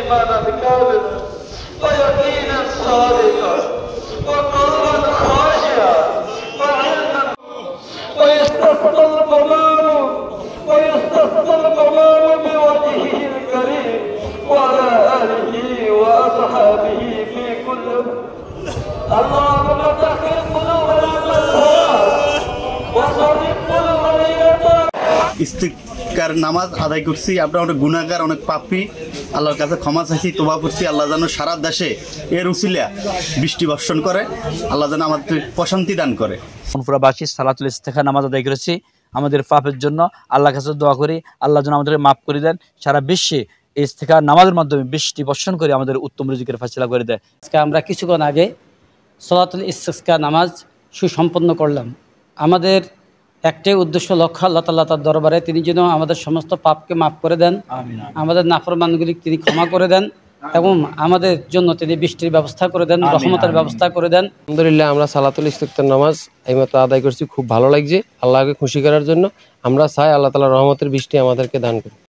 إيمانا كاملا ويقينا صادقا وقلبا خاشعا وعلما ويستسقى الغمام بوجهه الكريم وعلى آله وأصحابه في كل اللهم طهر قلوبنا بالصلاة وصرف قلوبنا إلى ইস্তিগফার নামাজ আদায় করছি। আমরা অনেক গুনাহগার, অনেক পাপী, আল্লাহর কাছে ক্ষমা চাইছি, তওবা করছি। আল্লাহ যেন সারা দেশে এর উসিলা বৃষ্টি বর্ষণ করে, আল্লাহ যেন আমাদের প্রশান্তি দান করে। ফুরফুরাবাসী সালাতুল ইস্তিগফার নামাজ আদায় করেছি আমাদের পাপের জন্য। আল্লাহর কাছে দোয়া করি আল্লাহ যেন আমাদেরকে মাফ করে দেন, সারা বিশ্বে এই ইস্তিগফার নামাজের মাধ্যমে বৃষ্টি বর্ষণ করে আমাদের উত্তম রিজিকের ফায়সালা করে দেয়। আজকে আমরা কিছুক্ষণ আগে সালাতুল ইস্তিগফার নামাজ সুসম্পন্ন করলাম। আমাদের একটাই উদ্দেশ্য, লক্ষ্য আল্লাহ তাআলা তার দরবারে তিনি যেন আমাদের সমস্ত পাপকে মাফ করে দেন, আমাদের নাফরমানগুলি তিনি ক্ষমা করে দেন এবং আমাদের জন্য তিনি বৃষ্টির ব্যবস্থা করে দেন, রহমতের ব্যবস্থা করে দেন। আলহামদুলিল্লাহ, আমরা সালাতুল ইস্তিগফার নামাজ এইমাত্র আদায় করছি, খুব ভালো লাগছে। আল্লাহকে খুশি করার জন্য আমরা চাই আল্লাহ তাআলা রহমতের বৃষ্টি আমাদেরকে দান করুন।